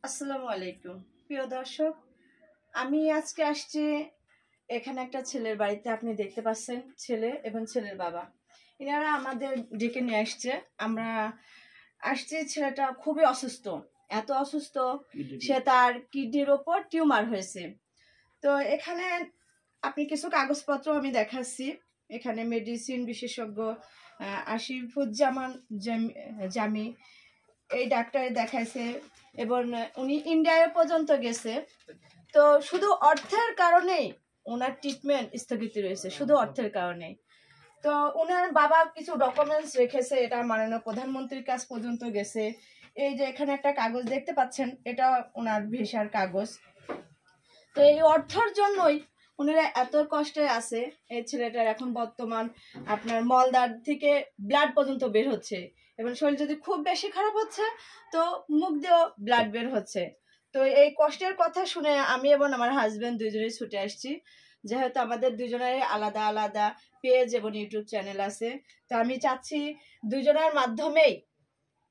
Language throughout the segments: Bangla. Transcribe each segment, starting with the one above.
আসসালামু আলাইকুম প্রিয় দর্শক, আমি আজকে আসছি এখানে একটা ছেলের বাড়িতে। আপনি দেখতে পাচ্ছেন ছেলে এবং ছেলের বাবা, এনারা আমাদের ডেকে নিয়ে আসছে। আমরা আসছি, ছেলেটা খুবই অসুস্থ, এত অসুস্থ সে তার কিডনির ওপর টিউমার হয়েছে। তো এখানে আপনি কিছু কাগজপত্র আমি দেখাচ্ছি। এখানে মেডিসিন বিশেষজ্ঞ আসিফুজ্জামান জামি এই ডাক্তারে দেখাইছে এবং উনি ইন্ডিয়ায় পর্যন্ত গেছে। তো শুধু অর্থের কারণেই ওনার ট্রিটমেন্ট স্থগিত রয়েছে, শুধু অর্থের কারণেই। তো ওনার বাবা কিছু ডকুমেন্টস রেখেছে, এটা মাননীয় প্রধানমন্ত্রীর কাছ পর্যন্ত গেছে। এই যে এখানে একটা কাগজ দেখতে পাচ্ছেন, এটা ওনার ভিসার কাগজ। তো এই অর্থের জন্যই ওনারা এত কষ্টে আছে। এই ছেলেটার এখন বর্তমান আপনার মলদার থেকে ব্লাড পর্যন্ত বের হচ্ছে এবং শরীর যদি খুব বেশি খারাপ হচ্ছে তো মুখ দিয়েও ব্লাড বের হচ্ছে। তো এই কষ্টের কথা শুনে আমি এবং আমার হাজবেন্ড দুজনেই ছুটে আসছি, যেহেতু আমাদের দুজনের আলাদা আলাদা পেজ এবং ইউটিউব চ্যানেল আছে। তো আমি চাচ্ছি দুজনের মাধ্যমেই,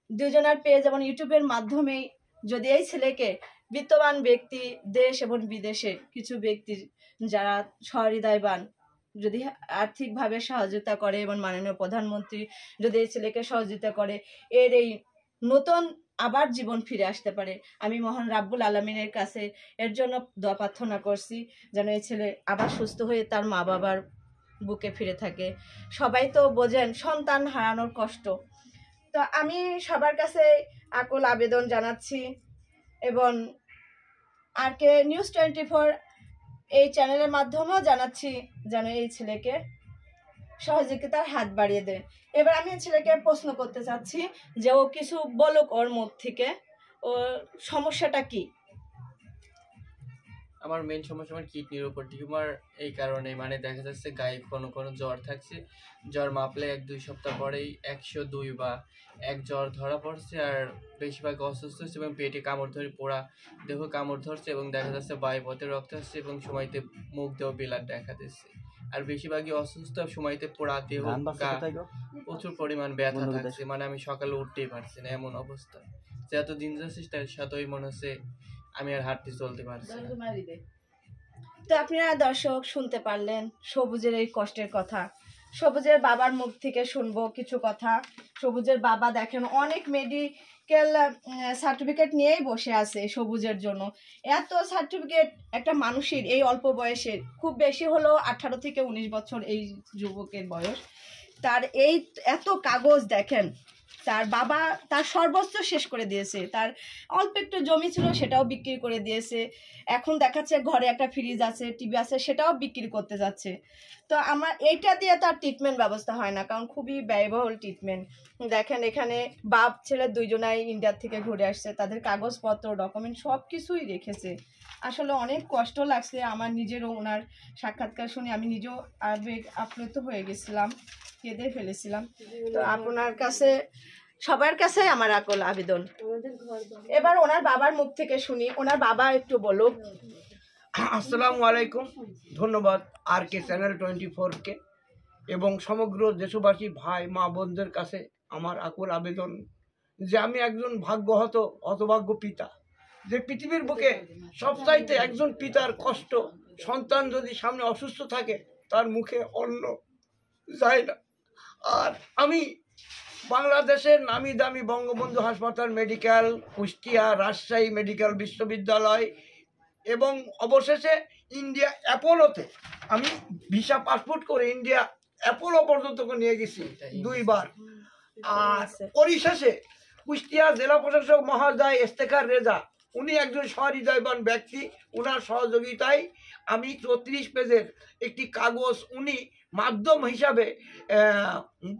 দুজনের পেজ এবং ইউটিউবের মাধ্যমেই যদি এই ছেলেকে বিত্তবান ব্যক্তি, দেশ এবং বিদেশে কিছু ব্যক্তি যারা সহৃদয়বান যদি আর্থিকভাবে সহযোগিতা করে এবং মাননীয় প্রধানমন্ত্রী যদি এই ছেলেকে সহযোগিতা করে, এর এই নতুন আবার জীবন ফিরে আসতে পারে। আমি মহান রাব্বুল আলামিনের কাছে এর জন্য দোয়া প্রার্থনা করছি, যেন এই ছেলে আবার সুস্থ হয়ে তার মা বাবার বুকে ফিরে থাকে। সবাই তো বোঝেন সন্তান হারানোর কষ্ট। তো আমি সবার কাছে আকুল আবেদন জানাচ্ছি এবং আরকে নিউজ 24 এই চ্যানেলের মাধ্যমেও জানাচ্ছি যেন এই ছেলেকে সহযোগিতার হাত বাড়িয়ে দেয়। এবার আমি ছেলেকে প্রশ্ন করতে চাচ্ছি যে ও কিছু বলুক ওর মুখ থেকে, ওর সমস্যাটা কি। আমার মেন সমস্যা আমার কিডনির উপর টিউমার। এই কারণে মানে দেখা যাচ্ছে গায়ে কোনো কোনো জ্বর থাকছে, জ্বর মাপলে 1-2 সপ্তাহ পরেই 102 বা 1 জ্বর ধরা পড়ছে। আর বেশিরভাগ অসুস্থ হচ্ছে এবং পেটে কামড় ধরে পোড়া দেহ কামড় ধরছে এবং দেখা যাচ্ছে বায়ুপথে রক্ত আসছে এবং সময়তে মুখ দেহ বিলাট দেখা দিচ্ছে। আর বেশিরভাগই অসুস্থ, সময়তে পোড়া দেহ, প্রচুর পরিমাণ ব্যথা থাকছে, মানে আমি সকালে উঠতেই পারছি না, এমন অবস্থা। যত দিন যাচ্ছে তার সাথেই মনে হচ্ছে আমি আর হাঁটতে চলতে পারছি না। তো আপনারা দর্শক শুনতে পারলেন সবুজের এই কষ্টের কথা। সবুজের বাবার মুখ থেকে শুনবো কিছু কথা। সবুজের বাবা দেখেন অনেক মেডিকেল সার্টিফিকেট নিয়েই বসে আছে সবুজের জন্য। এত সার্টিফিকেট একটা মানুষের এই অল্প বয়সের, খুব বেশি হলো 18 থেকে 19 বছর এই যুবকের বয়স, তার এই এত কাগজ দেখেন। তার বাবা তার সর্বস্ব শেষ করে দিয়েছে, তার অল্প একটু জমি ছিল সেটাও বিক্রি করে দিয়েছে। এখন দেখাচ্ছে ঘরে একটা ফ্রিজ আছে, টিভি আছে, সেটাও বিক্রি করতে যাচ্ছে। তো আমার এইটা দিয়ে তার ট্রিটমেন্ট ব্যবস্থা হয় না, কারণ খুবই ব্যয়বহুল ট্রিটমেন্ট। দেখেন এখানে বাপ ছেলে দুইজনাই ইন্ডিয়ার থেকে ঘুরে আসছে, তাদের কাগজপত্র ডকুমেন্ট সব কিছুই রেখেছে। আসলে অনেক কষ্ট লাগছে আমার নিজেরও। ওনার সাক্ষাৎকার শুনে আমি নিজেও আবেগ আপ্লুত হয়ে গেছিলাম, কেঁদে ফেলেছিলাম। তো আপনার কাছে সবার কাছে আমার আকুল আবেদন। এবার ওনার বাবার মুখ থেকে শুনি, ওনার বাবা একটু বলুক। আসসালামু আলাইকুম, ধন্যবাদ আরকে চ্যানেল 24কে এবং সমগ্র দেশবাসী ভাই মা বোনদের কাছে আমার আকুল আবেদন যে আমি একজন হতভাগ্য পিতা, যে পৃথিবীর বুকে সবচাইতে একজন পিতার কষ্ট, সন্তান যদি সামনে অসুস্থ থাকে তার মুখে অন্ন যায় না। আর আমি বাংলাদেশের নামি দামি বঙ্গবন্ধু হাসপাতাল মেডিকেল, কুষ্টিয়া, রাজশাহী মেডিকেল বিশ্ববিদ্যালয় এবং অবশেষে ইন্ডিয়া অ্যাপোলোতে আমি ভিসা পাসপোর্ট করে ইন্ডিয়া অ্যাপোলো পর্যন্ত নিয়ে গেছি 2 বার। আর পরিশেষে কুষ্টিয়া জেলা প্রশাসক মহোদয় ইফতেখার রেজা, উনি একজন সহৃদয়বান ব্যক্তি, ওনার সহযোগিতায় আমি 34 পেজের একটি কাগজ উনি মাধ্যম হিসাবে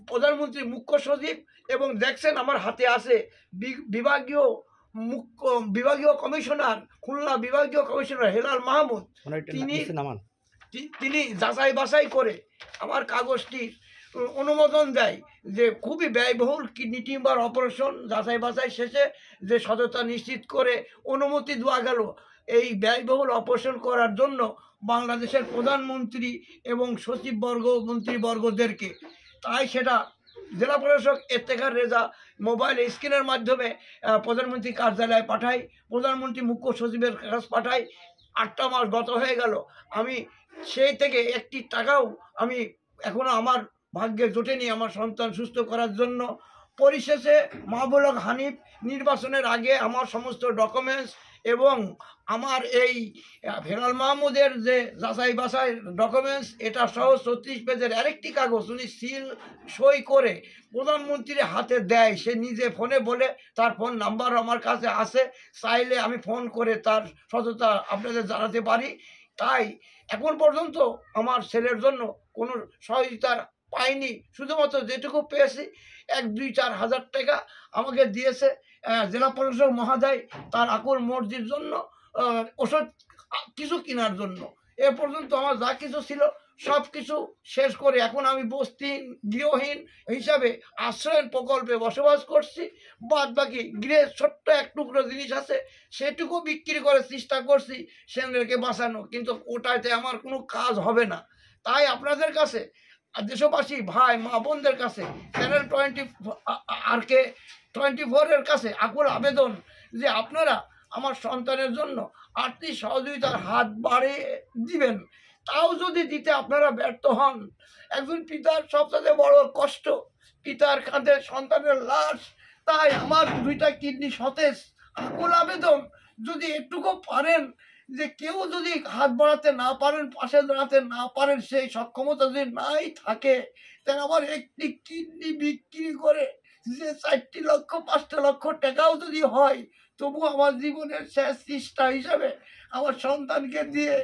প্রধানমন্ত্রী মুখ্য সচিব এবং দেখছেন আমার হাতে আছে বিভাগীয় কমিশনার, খুলনা বিভাগীয় কমিশনার হেলাল মাহমুদ, তিনি যাচাই বাছাই করে আমার কাগজটি অনুমোদন দেয় যে খুবই ব্যয়বহুল কিডনি টিউমার অপারেশন, যাচাই বাছাই শেষে যে সততা নিশ্চিত করে অনুমতি দেওয়া গেল এই ব্যয়বহুল অপারেশন করার জন্য বাংলাদেশের প্রধানমন্ত্রী এবং সচিববর্গ, মন্ত্রীবর্গদেরকে। তাই সেটা জেলা প্রশাসক ইফতেখার রেজা মোবাইল স্ক্রিনের মাধ্যমে প্রধানমন্ত্রী কার্যালয়ে পাঠাই, প্রধানমন্ত্রী মুখ্য সচিবের কাছে পাঠাই। 8টা মাস গত হয়ে গেল, আমি সেই থেকে একটি টাকাও আমি এখনো আমার ভাগ্যে জোটেনি আমার সন্তান সুস্থ করার জন্য। পরিশেষে মাহবুবুল হক হানিফ নির্বাচনের আগে আমার সমস্ত ডকুমেন্টস এবং আমার এই ফেরাল মাহমুদের যে যাচাই বাছাই ডকুমেন্টস এটা সহ 34 পেজের আরেকটি কাগজ উনি সিল সই করে প্রধানমন্ত্রীর হাতে দেয়। সে নিজে ফোনে বলে, তার ফোন নাম্বার আমার কাছে আছে, চাইলে আমি ফোন করে তার সততা আপনাদের জানাতে পারি। তাই এখন পর্যন্ত আমার ছেলের জন্য কোনো সহযোগিতা পাইনি, শুধুমাত্র যেটুকু পেয়েছি 1-2-4 হাজার টাকা আমাকে দিয়েছে জেলা প্রশাসক মহোদয় তার আকুল মর্জির জন্য, ওষুধ কিছু কেনার জন্য। এ পর্যন্ত আমার যা কিছু ছিল সব কিছু শেষ করে এখন আমি বস্তিহীন গৃহহীন হিসাবে আশ্রয়ের প্রকল্পে বসবাস করছি। বাদ বাকি গৃহে ছোট্ট এক টুকরো জিনিস আছে, সেটুকু বিক্রি করে চেষ্টা করছি সেগুলোকে বাঁচানো, কিন্তু ওটাতে আমার কোনো কাজ হবে না। তাই আপনাদের কাছে দেশবাসী ভাই মা বোনদের কাছে চ্যানেল 24 এর কাছে আকুল আবেদন যে আপনারা আমার সন্তানের জন্য আর্থিক সহযোগিতার হাত বাড়িয়ে দিবেন। তাও যদি দিতে আপনারা ব্যর্থ হন, একজন পিতার সবচেয়ে বড় কষ্ট পিতার কাঁধে সন্তানের লাশ। তাই আমার 2টা কিডনি সতেজ, আকুল আবেদন যদি একটুকু পারেন, যে কেউ যদি হাত বাড়াতে না পারেন, পাশে দাঁড়াতে না পারেন, সেই সক্ষমতা যদি নাই থাকে, তাহলে আমার একটি কিডনি বিক্রি করে যে 4 লক্ষ 5 লক্ষ টাকাও যদি হয়, তবু আমার জীবনের শেষ চেষ্টা হিসাবে আমার সন্তানকে দিয়ে